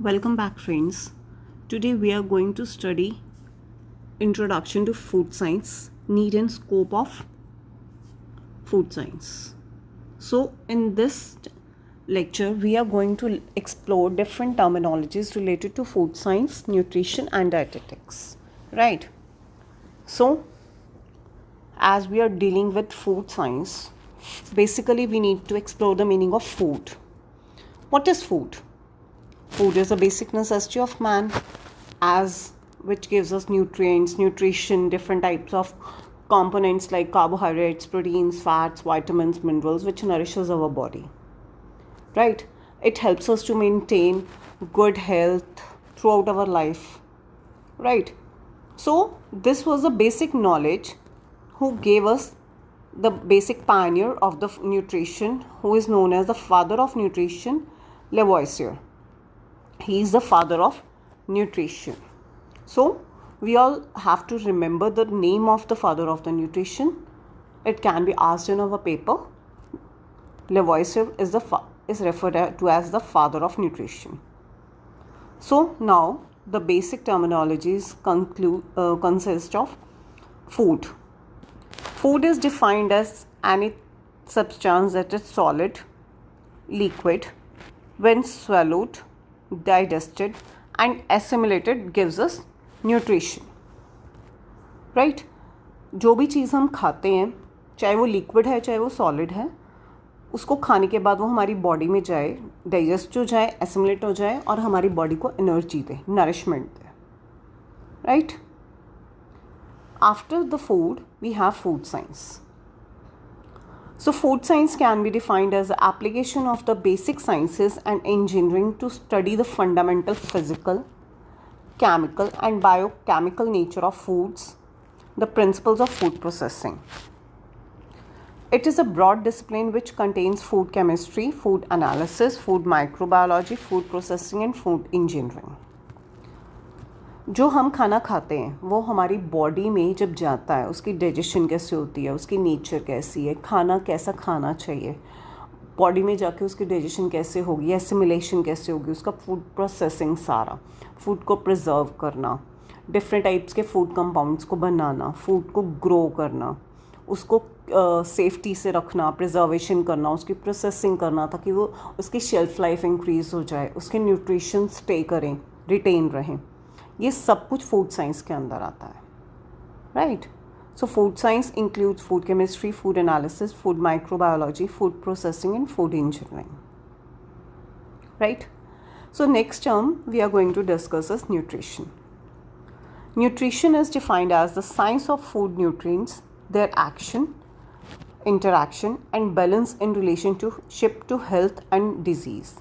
Welcome back, friends. Today we are going to study Introduction to Food Science, Need and Scope of Food Science. So, in this lecture, we are going to explore different terminologies related to food science, nutrition, and dietetics. Right? So, as we are dealing with food science, basically we need to explore the meaning of food. What is food? Food is a basic necessity of man, as which gives us nutrients, nutrition, different types of components like carbohydrates, proteins, fats, vitamins, minerals, which nourishes our body. Right? It helps us to maintain good health throughout our life. Right? So this was the basic knowledge who gave us the basic pioneer of the nutrition, who is known as the father of nutrition, Lavoisier. He is the father of nutrition. So we all have to remember the name of the father of the nutrition. It can be asked in our paper. Lavoisier is referred to as the father of nutrition. So now the basic terminologies consist of food. Food is defined as any substance that is solid, liquid, when swallowed, digested and assimilated gives us nutrition. Right? जो भी चीज़ हम खाते हैं, चाहे वो liquid है चाहे वो सॉलिड है, उसको खाने के बाद वो हमारी बॉडी में जाए, डाइजेस्ट हो जाए, एसिमिलेट हो जाए और हमारी बॉडी को एनर्जी दे, नरिशमेंट दे. Right? After the food we have food science. So food science can be defined as the application of the basic sciences and engineering to study the fundamental physical, chemical and biochemical nature of foods, the principles of food processing. It is a broad discipline which contains food chemistry, food analysis, food microbiology, food processing and food engineering. जो हम खाना खाते हैं वो हमारी body में जब जाता है, उसकी डाइजेशन कैसे होती है, उसकी नेचर कैसी है, खाना कैसा खाना चाहिए, बॉडी में जाके उसकी डाइजेशन कैसे होगी, एसिमिलेशन कैसे होगी, उसका फूड प्रोसेसिंग, सारा फूड को प्रिजर्व करना, डिफरेंट टाइप्स के फूड कंपाउंड्स को बनाना, फूड को ग्रो करना, उसको सेफ्टी से रखना, प्रिजर्वेशन करना, उसकी प्रोसेसिंग करना ताकि वो उसकी शेल्फ लाइफ इंक्रीज़ हो जाए, उसके न्यूट्रिशन स्टे करें, रिटेन रहें. ये सब कुछ फूड साइंस के अंदर आता है. Right? So food science includes food chemistry, food analysis, food microbiology, food processing and food engineering. Right? So next term we are going to discuss is nutrition. Nutrition is defined as the science of food nutrients, their action, interaction and balance in relationship to health and disease.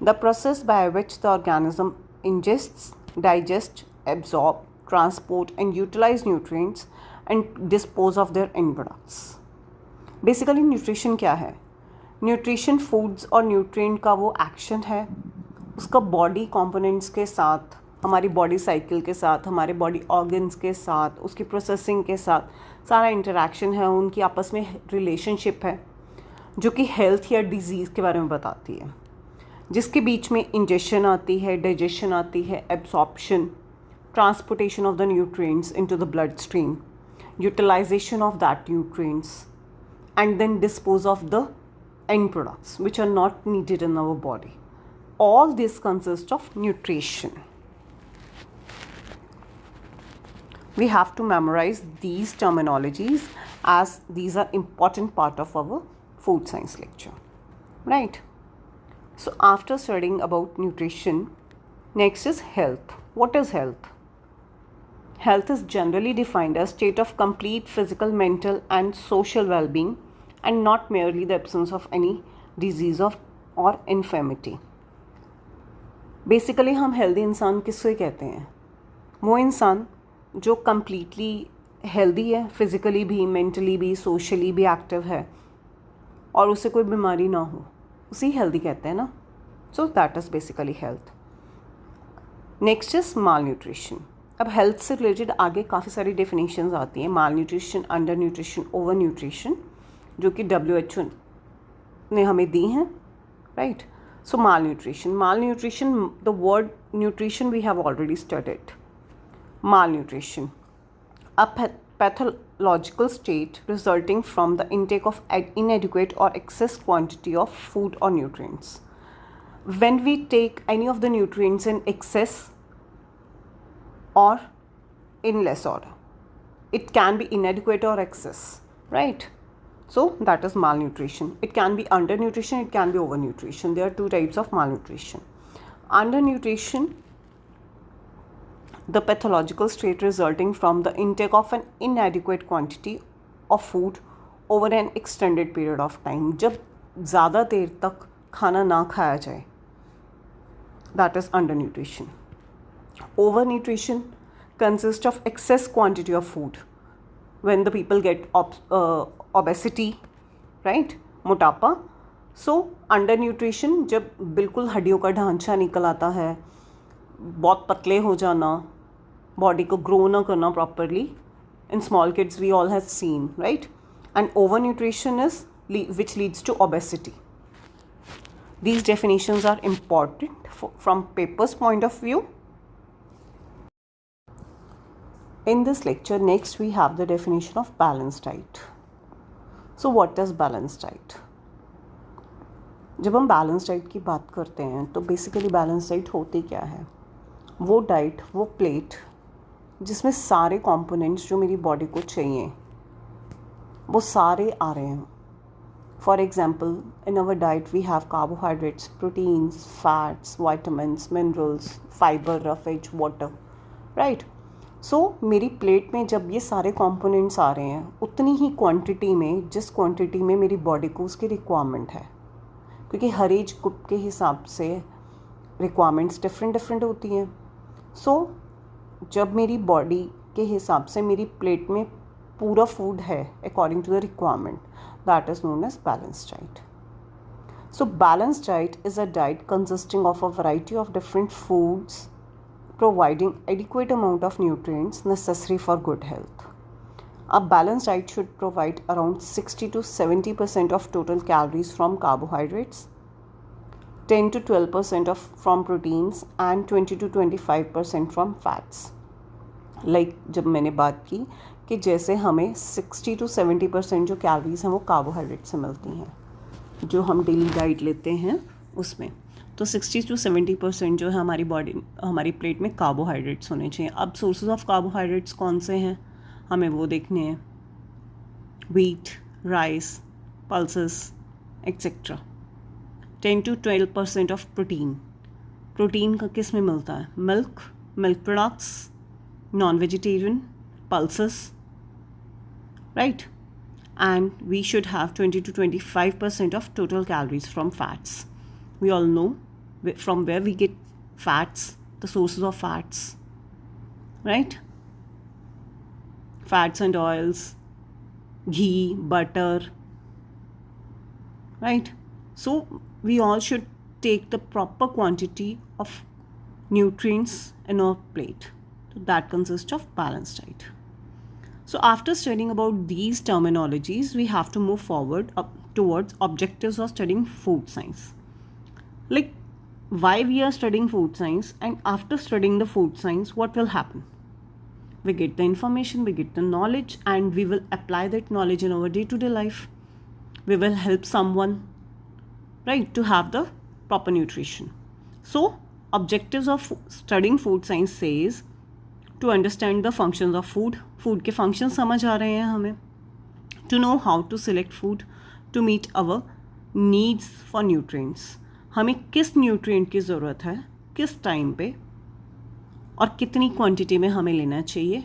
The process by which the organism ingests, digest, absorb, transport and utilize nutrients and dispose of their end products. Basically nutrition क्या है? Nutrition foods और nutrient का वो action है, उसका body components के साथ, हमारी बॉडी साइकिल के साथ, हमारे बॉडी ऑर्गन्स के साथ, उसकी प्रोसेसिंग के साथ सारा इंटरेक्शन है, उनकी आपस में रिलेशनशिप है जो कि हेल्थ या डिजीज़ के बारे में बताती है, जिसके बीच में इंजेक्शन आती है, डाइजेशन आती है, absorption, transportation of the nutrients into the blood stream, utilisation of that nutrients and then dispose of the end products which are not needed in our body. All this consists of nutrition. We have to memorize these terminologies as these are important part of our food science lecture. Right? So after studying about nutrition, next is health. What is health? Health is generally defined as state of complete physical, mental and social well-being and not merely the absence of any disease or infirmity. Basically हम healthy इंसान किससे कहते हैं? वो इंसान जो completely healthy है, physically भी, मेंटली भी, सोशली भी एक्टिव है और उसे कोई बीमारी ना हो, उसी हेल्दी कहते हैं ना. So that is basically health. Next is mal nutrition. अब हेल्थ से रिलेटेड आगे काफ़ी सारी डेफिनेशंस आती हैं. Mal nutrition, under nutrition, over nutrition, जो कि WHO ने हमें दी हैं. Right? So malnutrition, the word nutrition we have already studied. Malnutrition, a pathological state resulting from the intake of inadequate or excess quantity of food or nutrients. When we take any of the nutrients in excess or in less order, it can be inadequate or excess, right? So that is malnutrition. It can be undernutrition, it can be overnutrition. There are two types of malnutrition. Undernutrition, the pathological state resulting from the intake of an inadequate quantity of food over an extended period of time. जब ज़्यादा देर तक खाना ना खाया जाए, that is undernutrition. Overnutrition consists of excess quantity of food. When the people get obesity, right, मोटापा. So undernutrition, जब बिल्कुल हड्डियों का ढांचा निकल आता है, बहुत पतले हो जाना, बॉडी को ग्रो ना करना properly. In small kids we all have seen, right? And overnutrition is which leads to obesity. These definitions are important from paper's point of view. In this lecture, next we have the definition of balanced diet. So what is balanced diet? जब हम balance diet की बात करते हैं तो basically balance diet होती क्या है? वो डाइट, वो प्लेट जिसमें सारे कंपोनेंट्स जो मेरी बॉडी को चाहिए वो सारे आ रहे हैं. For example, in our diet we have carbohydrates, proteins, fats, vitamins, minerals, fibre, roughage, water, right? So मेरी प्लेट में जब ये सारे कंपोनेंट्स आ रहे हैं उतनी ही क्वांटिटी में, जिस क्वांटिटी में मेरी बॉडी को उसकी रिक्वायरमेंट है, क्योंकि हर एज ग्रुप के हिसाब से रिक्वायरमेंट्स डिफरेंट होती हैं. सो जब मेरी बॉडी के हिसाब से मेरी प्लेट में पूरा फूड है according to the requirement, that is known as balanced diet. So balanced diet is a diet consisting of a variety of different foods providing adequate amount of nutrients necessary for good health. A balanced diet should provide around 60 to 70% of total calories from carbohydrates, 10 to 12% from proteins and 20 to 25% from fats. Like जब मैंने बात की कि जैसे हमें 60 to 70% जो calories हैं वो कार्बोहाइड्रेट से मिलती हैं, जो हम डेली डाइट लेते हैं उसमें, तो 60 to 70% जो है हमारी प्लेट में कार्बोहाइड्रेट्स होने चाहिए. अब सोर्सेज ऑफ कार्बोहाइड्रेट्स कौन से हैं हमें वो देखने हैं. Wheat, rice, pulses etcetera. 10 to 12% of protein का किस में मिलता है? Milk products, non vegetarian, pulses, right? And we should have 20 to 25% of total calories from fats. We all know from where we get fats, the sources of fats, right? Fats and oils, ghee, butter, right? So we all should take the proper quantity of nutrients in our plate. So that consists of balanced diet. So after studying about these terminologies, we have to move forward up towards objectives of studying food science. Like why we are studying food science, and after studying the food science what will happen? We get the information, we get the knowledge, and we will apply that knowledge in our day-to-day life. We will help someone, right, to have the proper nutrition. So objectives of studying food science says to understand the functions of food के functions समझ आ रहे हैं हमें, to know how to select food to meet our needs for nutrients. हमें किस nutrient की ज़रूरत है, किस टाइम पे और कितनी क्वांटिटी में हमें लेना चाहिए,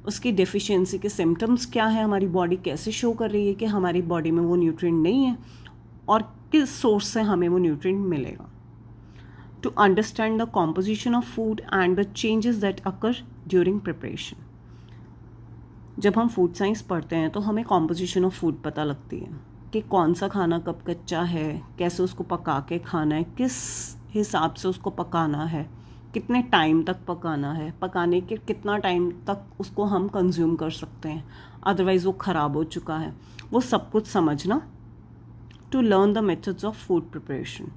उसकी डेफिशिएंसी के सिम्टम्स क्या है, हमारी बॉडी कैसे शो कर रही है कि हमारी बॉडी में वो न्यूट्रिएंट नहीं है, और किस सोर्स से हमें वो न्यूट्रिएंट मिलेगा. To understand the composition of food and the changes that occur during preparation. जब हम फूड साइंस पढ़ते हैं तो हमें कॉम्पोजिशन ऑफ फूड पता लगती है कि कौन सा खाना कब कच्चा है, कैसे उसको पका के खाना है, किस हिसाब से उसको पकाना है, कितने टाइम तक पकाना है, पकाने के कितना टाइम तक उसको हम कंज्यूम कर सकते हैं, अदरवाइज़ वो ख़राब हो चुका है, वो सब कुछ समझना. To learn the methods of food preparation.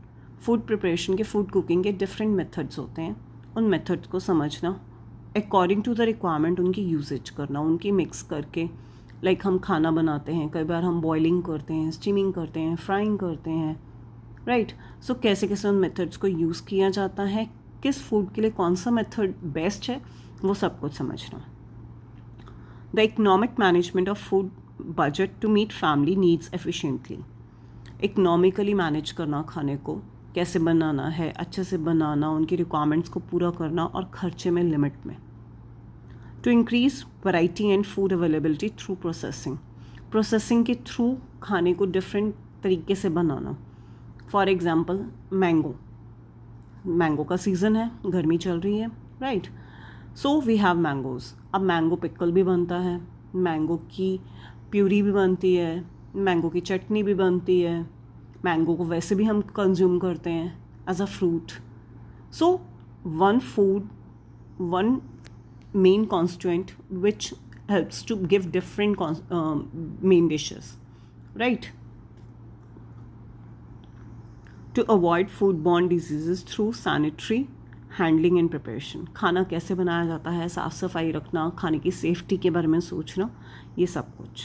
Food preparation के, फूड कुकिंग के डिफरेंट मेथड्स होते हैं, उन मेथड्स को समझना, अकॉर्डिंग टू द रिक्वायरमेंट उनकी यूसेज करना, उनकी मिक्स करके, लाइक हम खाना बनाते हैं, कई बार हम बॉइलिंग करते हैं, स्टीमिंग करते हैं, फ्राइंग करते हैं, राइट। सो कैसे कैसे उन मेथड्स को यूज़ किया जाता है, किस फूड के लिए कौन सा मेथड बेस्ट है, वो सब कुछ समझना। The economic management of food budget to meet family needs efficiently. Economically manage करना, खाने को कैसे बनाना है, अच्छे से बनाना, उनकी रिक्वायरमेंट्स को पूरा करना और खर्चे में लिमिट में। To increase variety and food availability through processing. Processing के थ्रू खाने को डिफरेंट तरीके से बनाना। फॉर एग्ज़ाम्पल मैंगो का सीज़न है, गर्मी चल रही है, right. So we have mangoes. अब मैंगो पिकल भी बनता है, मैंगो की प्यूरी भी बनती है, मैंगो की चटनी भी बनती है, मैंगो को वैसे भी हम कंज्यूम करते हैं as a fruit. So one food, one main constituent which helps to give different main dishes, right. To avoid food borne diseases through sanitary handling and preparation. खाना कैसे बनाया जाता है, साफ़ सफाई रखना, खाने की सेफ्टी के बारे में सोचना, ये सब कुछ।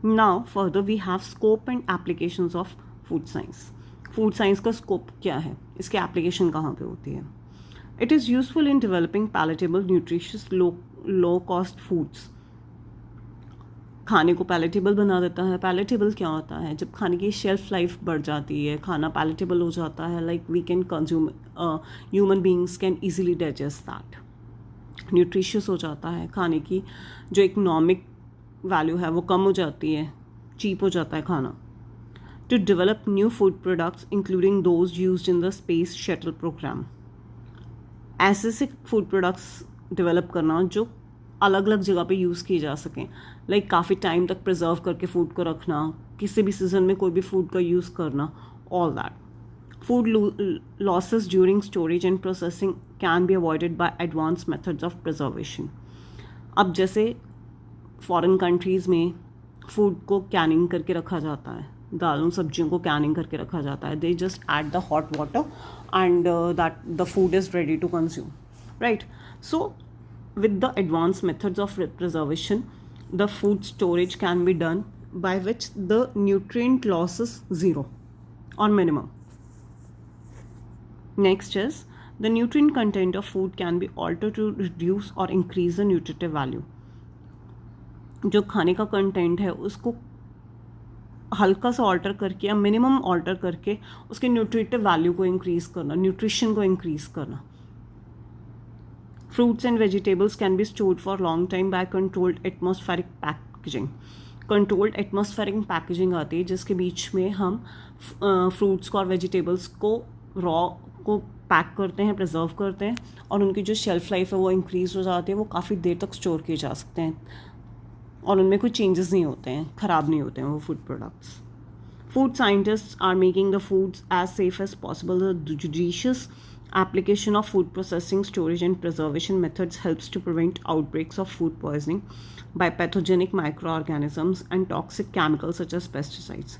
Now further we have scope and applications of food science. Food science का स्कोप क्या है, इसकी एप्लीकेशन कहाँ पे होती है? It is useful in developing palatable nutritious low cost foods. खाने को पैलेटेबल बना देता है। पैलेटेबल क्या होता है? जब खाने की शेल्फ लाइफ बढ़ जाती है, खाना पैलेटेबल हो जाता है, like we can consume, human beings can easily digest that. Nutritious हो जाता है, खाने की जो इकोनॉमिक वैल्यू है वो कम हो जाती है, चीप हो जाता है खाना। To develop new food products including those used in the space shuttle programme. ऐसे से फूड प्रोडक्ट्स डेवलप करना जो अलग अलग जगह पे यूज़ किए जा सकें, लाइक काफ़ी टाइम तक प्रिजर्व करके फूड को रखना, किसी भी सीज़न में कोई भी फूड का यूज़ करना, all that. Food losses during storage and processing can be avoided by advance methods of preservation. अब जैसे फॉरेन कंट्रीज़ में फूड को कैनिंग करके रखा जाता है, दालों सब्जियों को कैनिंग करके रखा जाता है, they just add the hot water and that the food is ready to consume, right. So with the advanced methods of preservation, the food storage can be done by which the nutrient loss is zero or minimum. Next is the nutrient content of food can be altered to reduce or increase the nutritive value. जो खाने का content है उसको हल्का सा alter करके या minimum alter करके उसके न्यूट्रिटिव वैल्यू को इंक्रीज़ करना, न्यूट्रिशन को इंक्रीज़ करना। Fruits and vegetables can be stored for a long time by controlled atmospheric packaging. Controlled atmospheric packaging आती है जिसके बीच में हम फ्रूट्स को और वेजिटेबल्स को रॉ को पैक करते हैं, प्रिजर्व करते हैं, और उनकी जो शेल्फ लाइफ है वो इंक्रीज़ हो जाती है, वो काफ़ी देर तक स्टोर किए जा सकते हैं और उनमें कोई चेंजेस नहीं होते हैं, ख़राब नहीं होते हैं वो food products. Food scientists are making the foods as safe as possible. The judicious application of food processing, storage and preservation methods helps to prevent outbreaks of food poisoning by pathogenic microorganisms and toxic chemicals such as pesticides.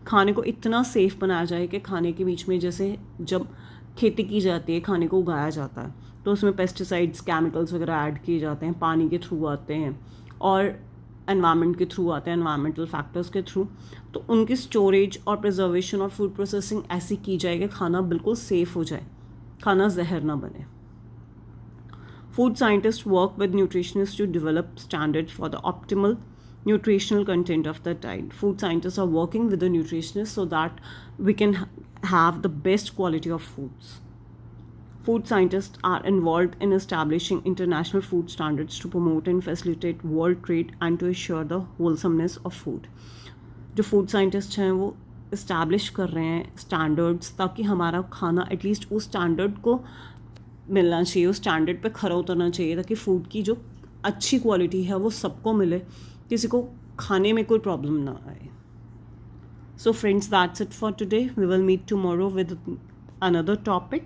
खाने को इतना safe बनाया जाए कि खाने के बीच में, जैसे जब खेती की जाती है, खाने को उगाया जाता है, तो उसमें पेस्टिसाइड्स, केमिकल्स वगैरह ऐड किए जाते हैं, पानी के थ्रू आते हैं और एनवायरनमेंट के थ्रू आते हैं, एनवायरमेंटल फैक्टर्स के थ्रू। तो उनकी स्टोरेज और प्रिजर्वेशन और फूड प्रोसेसिंग ऐसी की जाए कि खाना बिल्कुल सेफ़ हो जाए, खाना जहर ना बने। Food scientist work with nutritionist to develop standard for the optimal nutritional content of the diet. Food scientists are working with the nutritionists so that we can have the best quality of foods. Food scientists are involved in establishing international food standards to promote and facilitate world trade and to ensure the wholesomeness of food. जो food scientists हैं वो establish कर रहे हैं standards ताकि हमारा खाना at least उस standard को मिलना चाहिए, उस standard पे खरा उतरना चाहिए, ताकि food की जो अच्छी क्वालिटी है वो सबको मिले, किसी को खाने में कोई प्रॉब्लम ना आए। So friends, that's it for today. We will meet tomorrow with another topic.